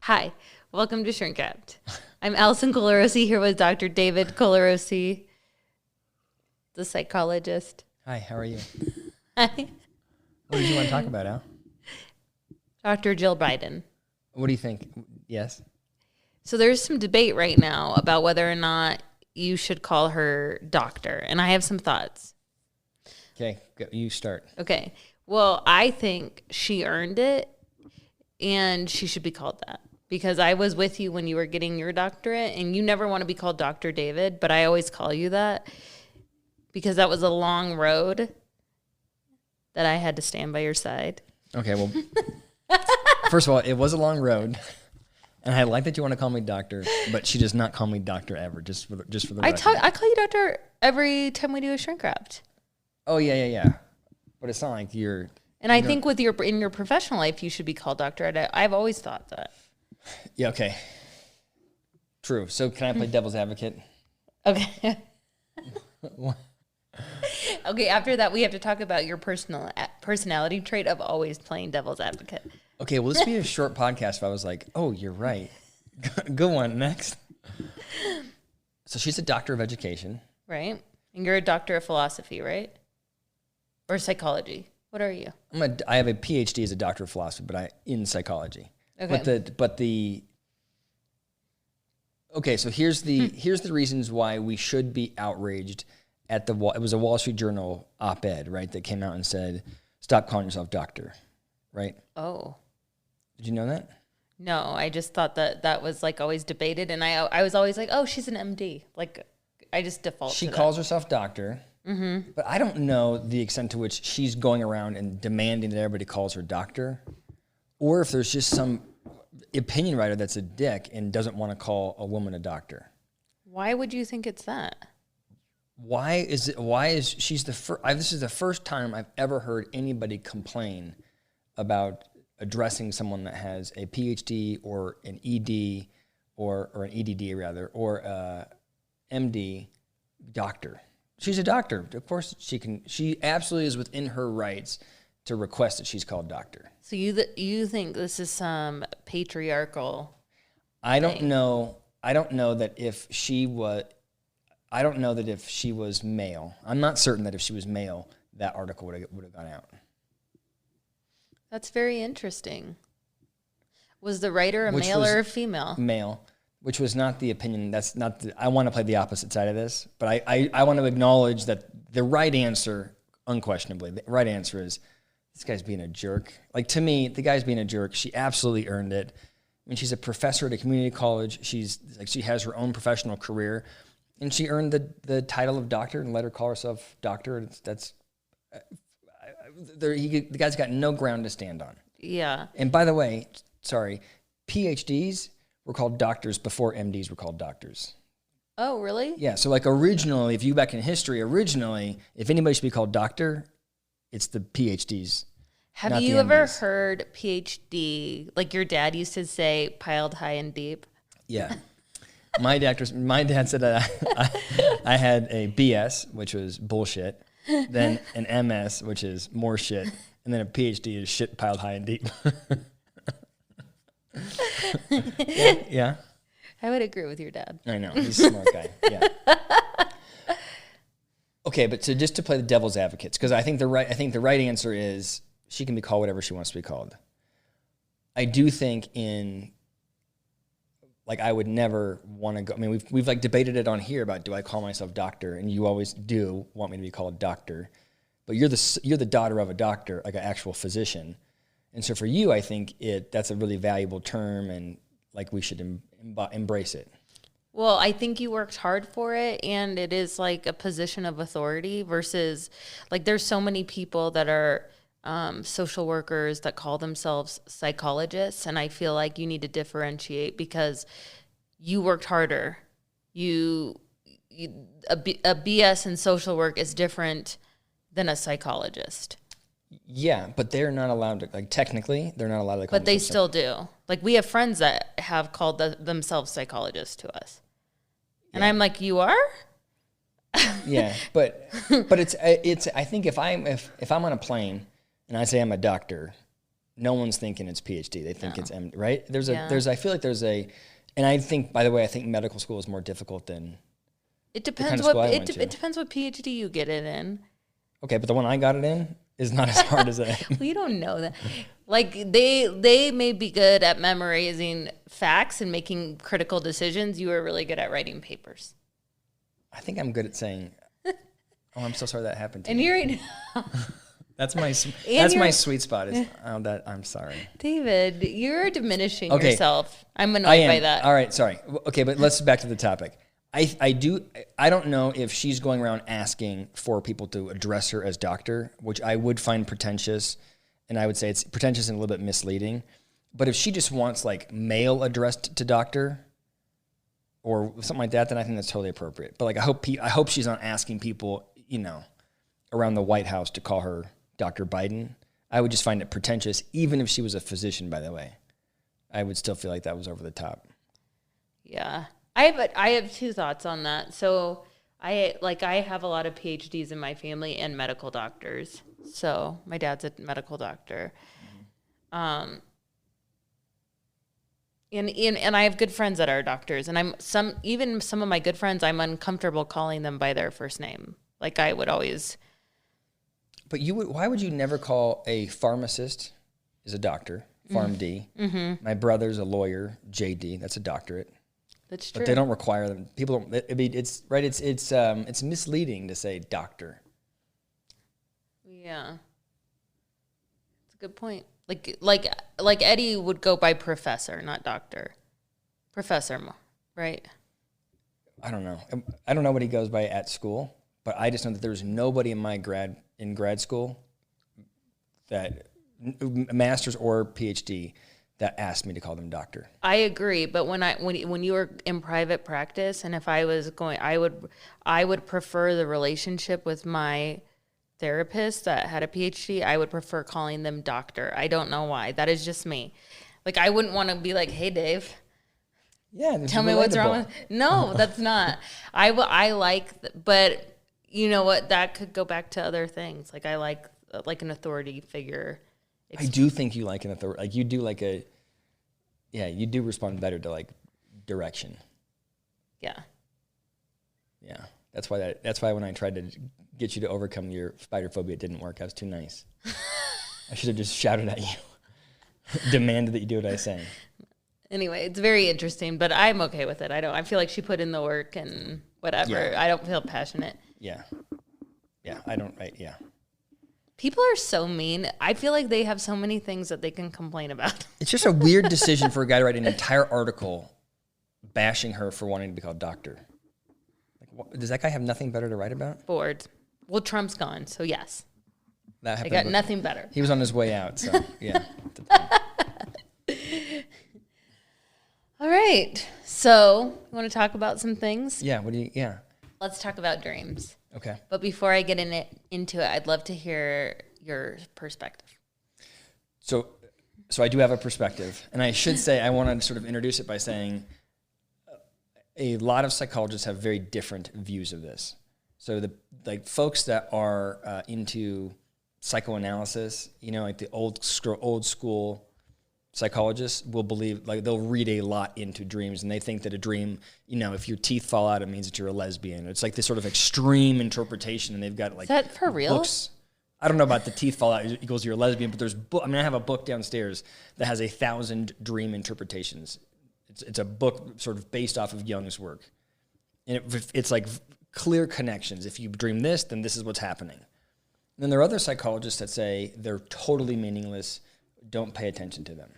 Hi, welcome to Shrink Wrapped. I'm Allison Colarosi here with Dr. David Colarosi, the psychologist. Hi, how are you? Hi. What did you want to talk about, Al? Dr. Jill Biden. What do you think? Yes? So there's some debate right now about whether or not you should call her doctor, and I have some thoughts. Okay, you start. Okay. Well, I think she earned it, and she should be called that. Because I was with you when you were getting your doctorate, and you never want to be called Dr. David, but I always call you that because that was a long road that I had to stand by your side. Okay, well, first of all, it was a long road, and I like that you want to call me doctor, but she does not call me doctor ever, just for the record. I call you doctor every time we do a Shrink Wrapped. Oh, yeah. But it's not like you're... And I think in your professional life, you should be called doctor. I've always thought that. Yeah, okay. True. So can I play devil's advocate? Okay. Okay, after that, we have to talk about your personality trait of always playing devil's advocate. Okay, well, this would be a short podcast if I was like, oh, you're right. Good one. Next. So she's a doctor of education. Right. And you're a doctor of philosophy, right? Or psychology. What are you? I have a PhD as a doctor of philosophy, but in psychology. Okay. Okay, so here's the reasons why we should be outraged at it was a Wall Street Journal op-ed, right, that came out and said, stop calling yourself doctor, right? Oh. Did you know that? No, I just thought that was like always debated, and I was always like, oh, she's an MD. Like, I just default to that. She calls herself doctor, but I don't know the extent to which she's going around and demanding that everybody calls her doctor, or if there's just some opinion writer that's a dick and doesn't want to call a woman a doctor. Why would you think it's that? Why is she's the first? This is the first time I've ever heard anybody complain about addressing someone that has a PhD or an ED or an EDD rather, or MD doctor. She's a doctor. Of course she absolutely is within her rights to request that she's called doctor. So you think this is some patriarchal I don't thing? know that if she was male, I'm not certain that if she was male, that article would have gone out. That's very interesting. Was the writer male or a female? Male, which was not the opinion. That's not I want to play the opposite side of this, but I want to acknowledge that the right answer, unquestionably, the right answer is this guy's being a jerk. Like, to me, the guy's being a jerk. She absolutely earned it. I mean, she's a professor at a community college. She has her own professional career, and she earned the title of doctor and let her call herself doctor. The guy's got no ground to stand on. Yeah. And by the way, sorry, PhDs were called doctors before MDs were called doctors. Oh, really? Yeah. So like originally, if you go back in history, if anybody should be called doctor, it's the PhDs. Have you ever heard PhD, like your dad used to say, piled high and deep? Yeah. My dad said that I had a BS, which was bullshit, then an MS, which is more shit, and then a PhD is shit piled high and deep. Yeah. I would agree with your dad. I know. He's a smart guy. Yeah. Okay, but so just to play the devil's advocates, because I think the right answer is she can be called whatever she wants to be called. I do think I would never want to go. I mean, we've like debated it on here about, do I call myself doctor? And you always do want me to be called doctor, but you're the daughter of a doctor, like an actual physician, and so for you, I think that's a really valuable term, and like we should embrace it. Well, I think you worked hard for it, and it is like a position of authority versus, like, there's so many people that are social workers that call themselves psychologists, and I feel like you need to differentiate because you worked harder. A BS in social work is different than a psychologist. Yeah, but they're not allowed to, like, technically, they're not allowed to call But they still do. Like, we have friends that have called themselves psychologists to us. And I'm like, you are? Yeah, but it's I think if I'm on a plane and I say I'm a doctor, no one's thinking it's PhD. They think it's M, right? Yeah. I feel like there's a, and I think, by the way, I think medical school is more difficult than it depends it depends what PhD you get it in. Okay, but the one I got it in is not as hard as that. We don't know that. Like they may be good at memorizing facts and making critical decisions. You are really good at writing papers. I think I'm good at saying, "Oh, I'm so sorry that happened to and me." You're That's my sweet spot. Is that I'm sorry, David. You're diminishing yourself. I'm annoyed by that. All right, sorry. Okay, but let's back to the topic. I don't know if she's going around asking for people to address her as doctor, which I would find pretentious, and I would say it's pretentious and a little bit misleading. But if she just wants like mail addressed to doctor or something like that, then I think that's totally appropriate. But like I hope she's not asking people, around the White House to call her Dr. Biden. I would just find it pretentious, even if she was a physician, by the way. I would still feel like that was over the top. Yeah. I have two thoughts on that. So I have a lot of PhDs in my family and medical doctors. So my dad's a medical doctor. And I have good friends that are doctors, and some of my good friends, I'm uncomfortable calling them by their first name. Like I would always. But why would you never call a pharmacist is a doctor, PharmD. Mm-hmm. My brother's a lawyer, JD, that's a doctorate. That's true. But they don't require them. People don't. I mean, it's right. It's misleading to say doctor. Yeah, it's a good point. Like Eddie would go by professor, not doctor. Professor, right? I don't know. I don't know what he goes by at school, but I just know that there was nobody in grad school that master's or PhD that asked me to call them doctor. I agree, but when you were in private practice, and if I was going, I would prefer the relationship with my therapist that had a PhD. I would prefer calling them doctor. I don't know why. That is just me. Like I wouldn't want to be like, "Hey, Dave, tell me what's wrong with." No, that's not. I like, but you know what? That could go back to other things. Like I like an authority figure. I do think you like an authority. Like you do you do respond better to like direction. Yeah. Yeah. That's why when I tried to get you to overcome your spider phobia, it didn't work. I was too nice. I should have just shouted at you, demanded that you do what I say. Anyway, it's very interesting, but I'm okay with it. I feel like she put in the work and whatever. Yeah. I don't feel passionate. Yeah. Yeah. Yeah. People are so mean. I feel like they have so many things that they can complain about. It's just a weird decision for a guy to write an entire article bashing her for wanting to be called doctor. Like, does that guy have nothing better to write about? Bored. Well, Trump's gone, so yes. That happened. I got nothing better. He was on his way out, so yeah. All right. So, you want to talk about some things? Yeah. Let's talk about dreams. Okay. But before I get into it, I'd love to hear your perspective. So I do have a perspective, and I should say I want to sort of introduce it by saying a lot of psychologists have very different views of this. So the folks that are into psychoanalysis, like the old school psychologists will believe, like they'll read a lot into dreams, and they think that a dream, if your teeth fall out, it means that you're a lesbian. It's like this sort of extreme interpretation, and they've got like, is that for real? Books. I don't know about the teeth fall out equals you're a lesbian, but there's I have a book downstairs that has 1,000 dream interpretations. It's a book sort of based off of Jung's work, and it's like clear connections. If you dream this, then this is what's happening. And then there are other psychologists that say they're totally meaningless. Don't pay attention to them.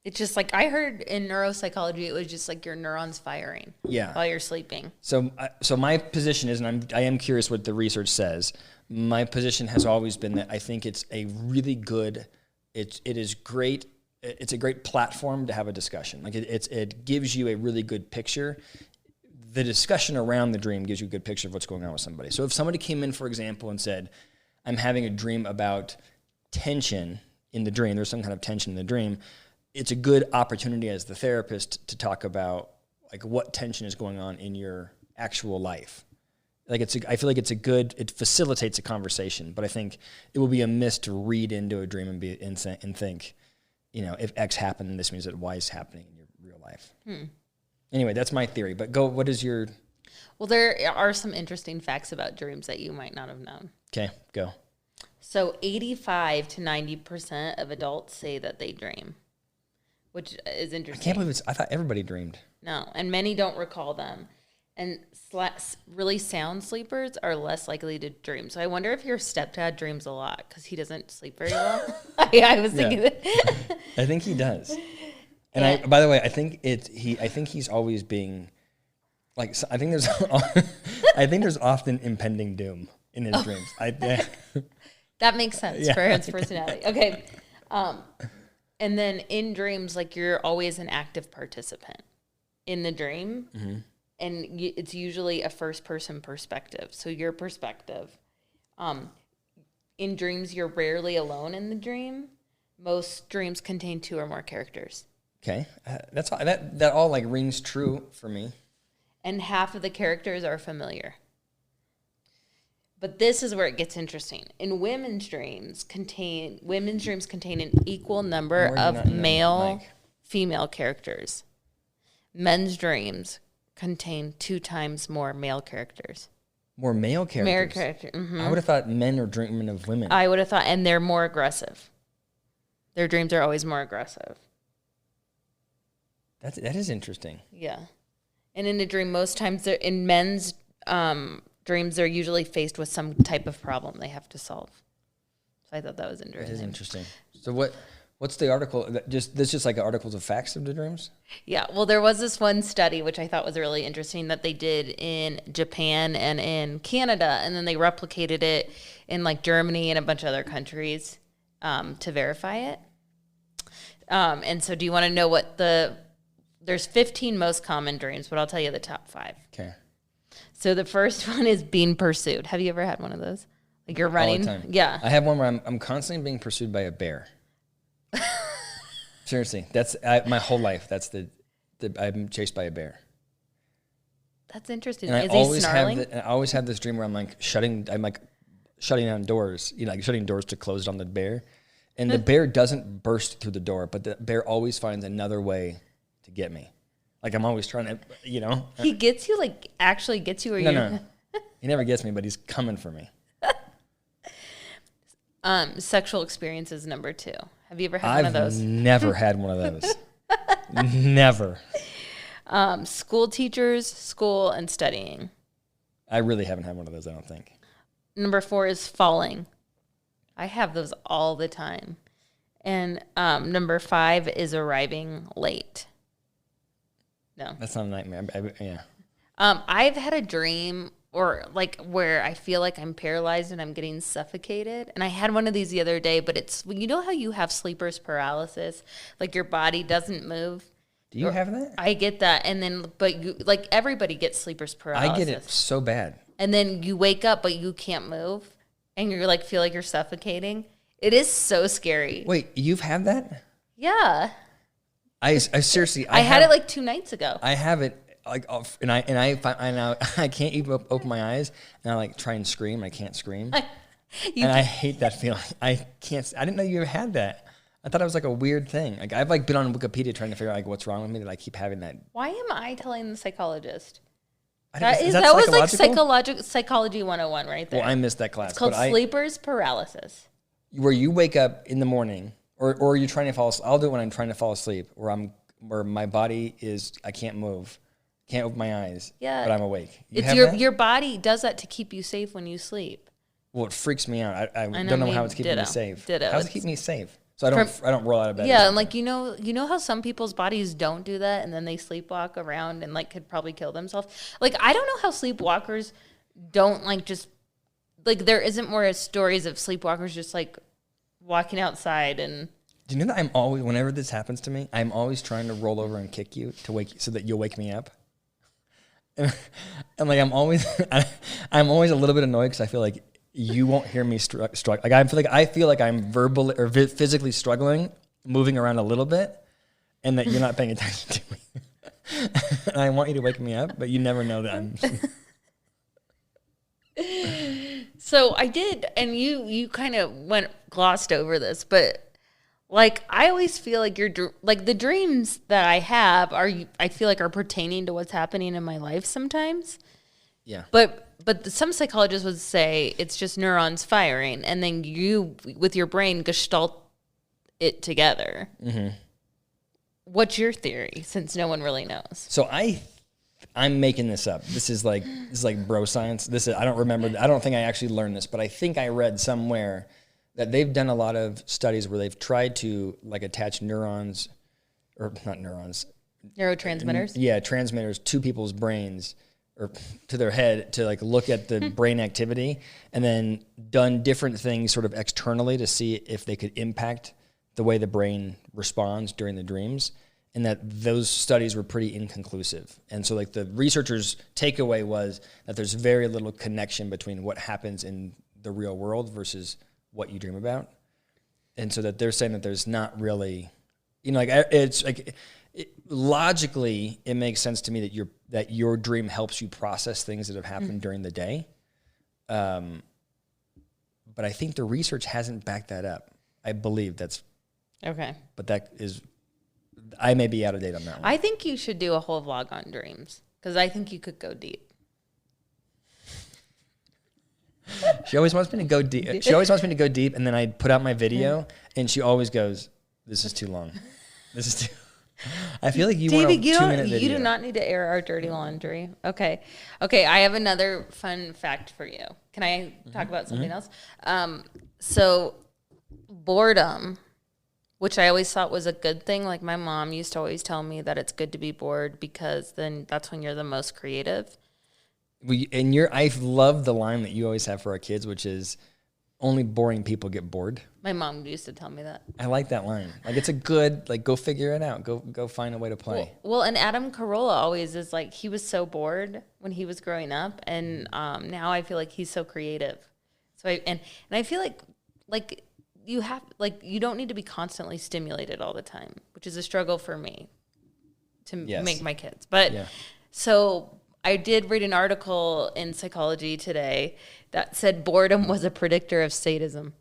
It's just like I heard in neuropsychology, it was just like your neurons firing while you're sleeping. So my position is, and I am curious what the research says. My position has always been that I think it's a really good, it is great. It's a great platform to have a discussion. Like it gives you a really good picture. The discussion around the dream gives you a good picture of what's going on with somebody. So if somebody came in, for example, and said, "I'm having a dream about tension in the dream," there's some kind of tension in the dream, it's a good opportunity as the therapist to talk about like what tension is going on in your actual life. Like I feel like it facilitates a conversation, but I think it will be amiss to read into a dream and think, if X happened, this means that Y is happening in your real life. Anyway, that's my theory. But what is your... Well, there are some interesting facts about dreams that you might not have known. Okay, go. So 85 to 90% of adults say that they dream, which is interesting. I can't believe I thought everybody dreamed. No, and many don't recall them. And really sound sleepers are less likely to dream. So I wonder if your stepdad dreams a lot because he doesn't sleep very well. I was thinking that. I think he does. And by the way, I think he's always being like. I think there's often impending doom in his dreams. That makes sense for his personality. Okay, and then in dreams, like you're always an active participant in the dream, and it's usually a first-person perspective. So your perspective. In dreams, you're rarely alone in the dream. Most dreams contain 2 or more characters. Okay, that's all, that all like rings true for me. And half of the characters are familiar. But this is where it gets interesting. In women's dreams contain an equal number of male, female characters. Men's dreams contain 2 times more male characters. More male characters? Male characters. Mm-hmm. I would have thought men are dreaming of women. I would have thought, and they're more aggressive. Their dreams are always more aggressive. That is interesting. Yeah. And in a dream, most times in men's dreams, they're usually faced with some type of problem they have to solve. So I thought that was interesting. It is interesting. So what's the article? Just like articles of facts of the dreams? Yeah. Well, there was this one study, which I thought was really interesting, that they did in Japan and in Canada, and then they replicated it in like Germany and a bunch of other countries to verify it. And so do you want to know there's 15 most common dreams, but I'll tell you the top 5. Okay. So the first one is being pursued. Have you ever had one of those? Like you're running? All the time. Yeah. I have one where I'm constantly being pursued by a bear. Seriously, that's my whole life. That's I'm chased by a bear. That's interesting. And is he snarling? I always have this dream where I'm like shutting down doors, like shutting doors to close on the bear. And the bear doesn't burst through the door, but the bear always finds another way to get me. Like I'm always trying to, He gets you, like actually gets you, or No. He never gets me, but he's coming for me. Sexual experiences number 2. Have you ever had one of those? I've never had one of those. Never. School teachers, school, and studying. I really haven't had one of those, I don't think. Number 4 is falling. I have those all the time. And number 5 is arriving late. No. That's not a nightmare. Yeah. I've had a dream where I feel like I'm paralyzed and I'm getting suffocated. And I had one of these the other day, but it's, you know how you have sleeper's paralysis? Like your body doesn't move. Do you have that? I get that. And then, but everybody gets sleeper's paralysis. I get it so bad. And then you wake up, but you can't move. And you're like, feel like you're suffocating. It is so scary. Wait, you've had that? Yeah. I seriously, I had it like 2 nights ago. I have it and I can't even open my eyes, and I like try and scream. I can't scream. And I hate that feeling. I didn't know you ever had that. I thought it was like a weird thing. Like I've like been on Wikipedia trying to figure out like what's wrong with me that I keep having that. Why am I telling the psychologist? That was like psychology 101 right there. Well, I missed that class. It's called sleeper's paralysis. Where you wake up in the morning, or you're trying to fall asleep. I'll do it when I'm trying to fall asleep, where my body is, I can't move, can't open my eyes, but I'm awake. Your body does that to keep you safe when you sleep. Well, it freaks me out. I don't know how it's keeping me safe. How does it keep me safe? So I don't roll out of bed. Yeah, and like you know how some people's bodies don't do that, and then they sleepwalk around and like could probably kill themselves. Like I don't know how sleepwalkers don't like just like there isn't more stories of sleepwalkers just like walking outside and. Do you know that I'm always, whenever this happens to me, I'm always trying to roll over and kick you so that you'll wake me up. And like I'm always a little bit annoyed because I feel like you won't hear me struggle. Like I feel like I'm verbally or physically struggling, moving around a little bit, and that you're not paying attention to me. And I want you to wake me up, but you never know that I'm. So I did, and you kind of glossed over this, but Like, I always feel like like the dreams that I have I feel like are pertaining to what's happening in my life sometimes. Yeah. But some psychologists would say it's just neurons firing, and then you, with your brain, gestalt it together. Mm-hmm. What's your theory, since no one really knows? So I'm making this up. This is like bro science. I don't remember. I don't think I actually learned this, but I think I read somewhere that they've done a lot of studies where they've tried to like attach neurons, or not neurons, neurotransmitters. Transmitters to people's brains or to their head to like look at the brain activity, and then done different things sort of externally to see if they could impact the way the brain responds during the dreams. And that those studies were pretty inconclusive. And so like the researchers' takeaway was that there's very little connection between what happens in the real world versus what you dream about. And so that they're saying that there's not really, like it's like logically it makes sense to me that your dream helps you process things that have happened during the day. But I think the research hasn't backed that up. I believe that's okay. But that is, I may be out of date on that one. I think you should do a whole vlog on dreams, because I think you could go deep. She always wants me to go deep. She always wants me to go deep, and then I put out my video, and she always goes, "This is too long. This is too." I feel like you want a 2-minute video. You do not need to air our dirty laundry. Okay. I have another fun fact for you. Can I talk about something else? So boredom, which I always thought was a good thing. Like my mom used to always tell me that it's good to be bored because then that's when you're the most creative. I love the line that you always have for our kids, which is, only boring people get bored. My mom used to tell me that. I like that line. Like it's a good, like, go figure it out. Go find a way to play. Well, and Adam Carolla always is like, he was so bored when he was growing up, and now I feel like he's so creative. So I feel like you have, like, you don't need to be constantly stimulated all the time, which is a struggle for me to make my kids. But so I did read an article in Psychology Today that said boredom was a predictor of sadism.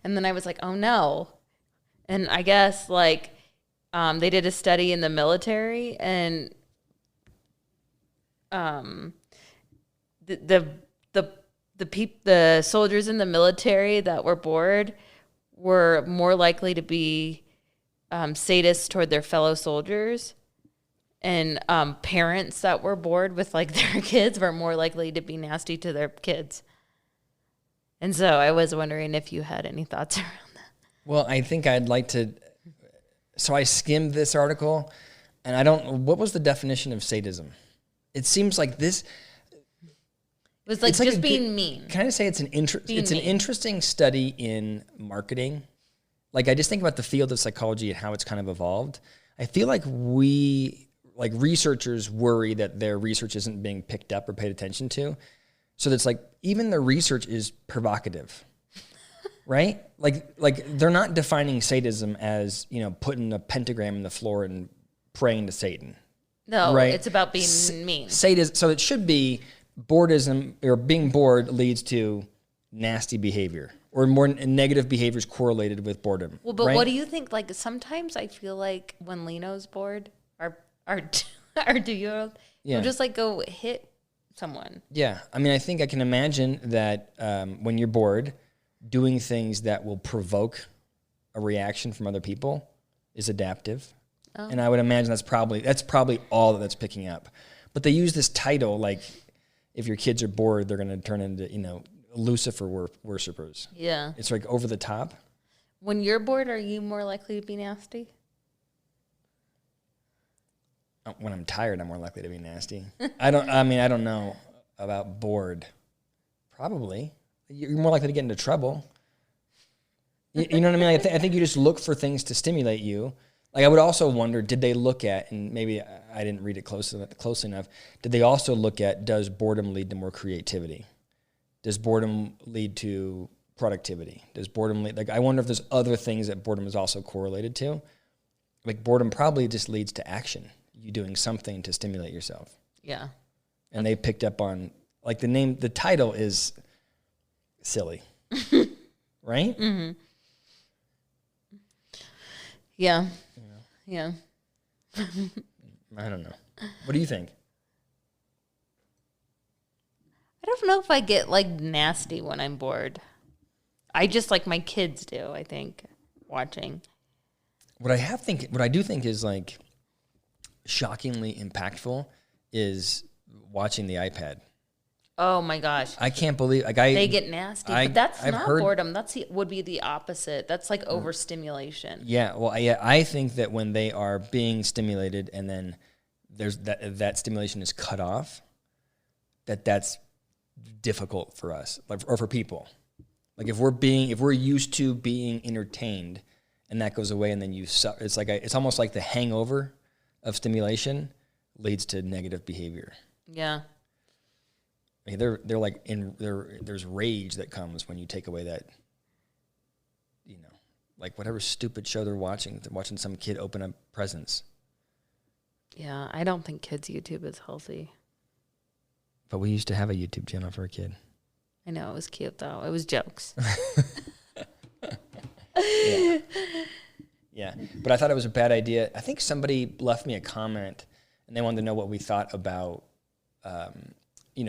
And then I was like, oh no. And I guess like they did a study in the military, and the soldiers in the military that were bored were more likely to be sadists toward their fellow soldiers. And parents that were bored with like their kids were more likely to be nasty to their kids. And so I was wondering if you had any thoughts around that. Well, I think I'd like to. So I skimmed this article, and what was the definition of sadism? It seems like this. It was like just being mean. Can I say it's an interesting study in marketing? Like I just think about the field of psychology and how it's kind of evolved. I feel like researchers worry that their research isn't being picked up or paid attention to. So that's like, even the research is provocative, right? Like they're not defining sadism as, putting a pentagram in the floor and praying to Satan. No, right? It's about being mean. Sadism. So it should be boredom, or being bored leads to nasty behavior, or more negative behaviors correlated with boredom. Well, but what do you think? Like sometimes I feel like when Leno's bored, our 2-year-old will just like go hit someone. Yeah. I mean, I think I can imagine that when you're bored, doing things that will provoke a reaction from other people is adaptive. Oh. And I would imagine that's probably all that's picking up. But they use this title, like if your kids are bored, they're going to turn into, Lucifer worshippers. Yeah. It's like over the top. When you're bored, are you more likely to be nasty? When I'm tired, I'm more likely to be nasty. I don't know about bored. Probably. You're more likely to get into trouble. You know what I mean? I think you just look for things to stimulate you. Like I would also wonder, did they look at, and maybe I didn't read it closely enough, did they also look at, does boredom lead to more creativity? Does boredom lead to productivity? Does boredom lead, I wonder if there's other things that boredom is also correlated to. Like boredom probably just leads to action. You doing something to stimulate yourself. Yeah. And they picked up on, like the title is silly. Right? Mm-hmm. Yeah. You know? Yeah. I don't know. What do you think? I don't know if I get like nasty when I'm bored. I just like my kids do, I think, watching. What I do think is like shockingly impactful is watching the iPad. Oh my gosh. I can't believe They get nasty, but that's I've not heard, boredom. Would be the opposite. That's like overstimulation. Yeah, well, yeah, I think that when they are being stimulated and then there's that stimulation is cut off, that's difficult for us, like, or for people. Like if we're used to being entertained, and that goes away, and then it's almost like the hangover of stimulation leads to negative behavior. Yeah. I mean, they're like there's rage that comes when you take away that, like whatever stupid show they're watching some kid open up presents. Yeah, I don't think kids' YouTube is healthy. But we used to have a YouTube channel for a kid. I know, it was cute though. It was jokes. Yeah. But I thought it was a bad idea. I think somebody left me a comment and they wanted to know what we thought about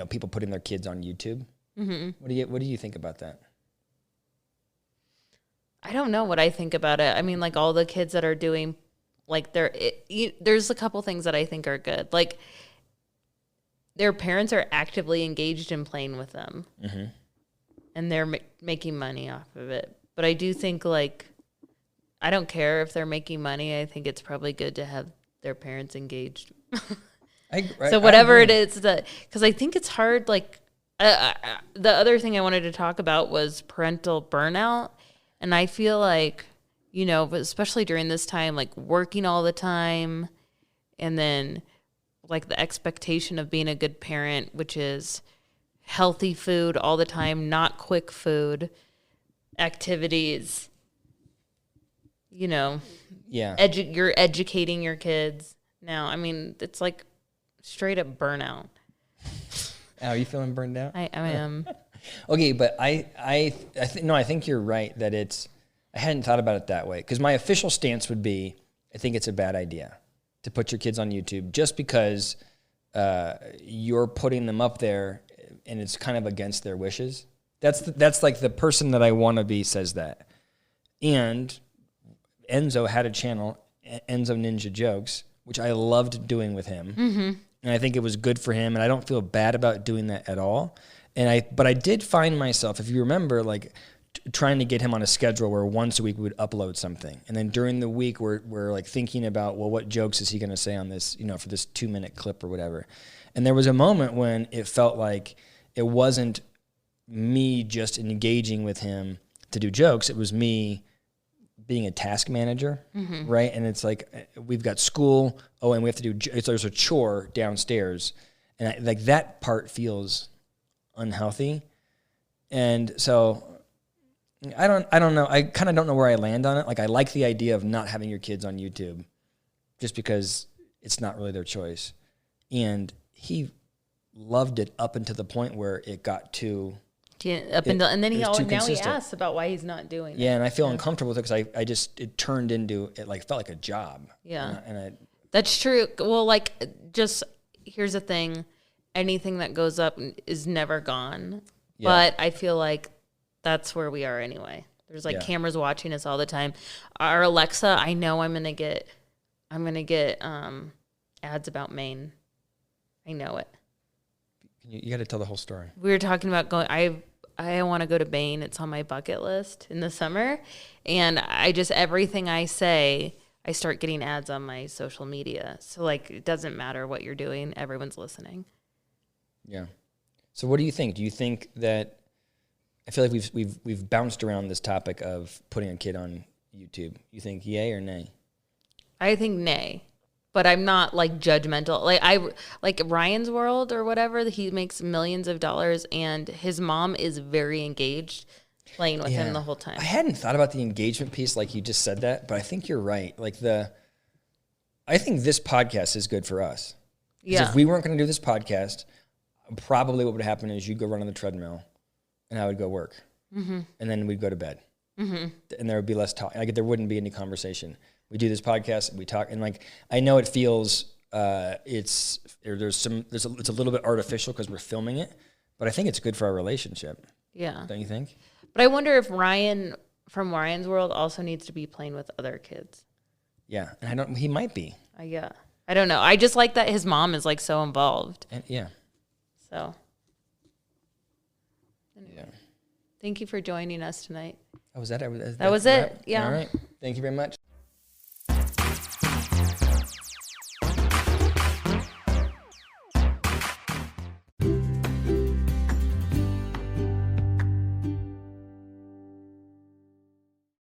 people putting their kids on YouTube. Mm-hmm. What do you think about that? I don't know what I think about it. I mean, like all the kids that are doing, like there's a couple things that I think are good. Like their parents are actively engaged in playing with them, mm-hmm. and they're making money off of it. But I do think I don't care if they're making money. I think it's probably good to have their parents engaged. So whatever it is, because I think it's hard. Like the other thing I wanted to talk about was parental burnout. And I feel like, especially during this time, like working all the time and then like the expectation of being a good parent, which is healthy food all the time, not quick food, activities, Yeah. You're educating your kids now. I mean, it's like straight up burnout. Are you feeling burned out? I am. Okay, but I think you're right that I hadn't thought about it that way, because my official stance would be I think it's a bad idea to put your kids on YouTube just because you're putting them up there and it's kind of against their wishes. That's like the person that I want to be says that. And Enzo had a channel, Enzo Ninja Jokes, which I loved doing with him. Mm-hmm. And I think it was good for him, and I don't feel bad about doing that at all. But I did find myself, if you remember, like trying to get him on a schedule where once a week we would upload something. And then during the week we're like thinking about, well, what jokes is he going to say on this, for this 2-minute clip or whatever. And there was a moment when it felt like it wasn't me just engaging with him to do jokes. It was me being a task manager, mm-hmm. right? And it's like, we've got school. Oh, and we have to there's a chore downstairs. And like that part feels unhealthy. And so I don't know. I kind of don't know where I land on it. Like I like the idea of not having your kids on YouTube just because it's not really their choice. And he loved it up until the point where it got too and then he asks about why he's not doing it. Yeah, and I feel uncomfortable with it because it turned into, it like felt like a job. Yeah. And that's true. Well, like just here's the thing. Anything that goes up is never gone. Yeah. But I feel like that's where we are anyway. There's like cameras watching us all the time. Our Alexa, I know I'm gonna get ads about Maine. I know it. You got to tell the whole story. We were talking about going. I want to go to Maine. It's on my bucket list in the summer, and everything I say, I start getting ads on my social media. So like, it doesn't matter what you're doing. Everyone's listening. Yeah. So what do you think? Do you think that, I feel like we've bounced around this topic of putting a kid on YouTube. You think yay or nay? I think nay, but I'm not like judgmental. Like Ryan's World or whatever, he makes millions of dollars and his mom is very engaged playing with him the whole time. I hadn't thought about the engagement piece like you just said that, but I think you're right. Like I think this podcast is good for us. Yeah. If we weren't going to do this podcast, probably what would happen is you'd go run on the treadmill and I would go work. Mm-hmm. And then we'd go to bed. and there would be less talk. Like there wouldn't be any conversation. We do this podcast, we talk, and like I know it feels it's a little bit artificial because we're filming it, but I think it's good for our relationship. Yeah. Don't you think? But I wonder if Ryan from Ryan's world also needs to be playing with other kids. Yeah, and he might be. Yeah. I don't know. I just like that his mom is like so involved. And yeah. So. Anyway. Yeah. Thank you for joining us tonight. Oh, was that it? That was it. Yeah. All right. Thank you very much.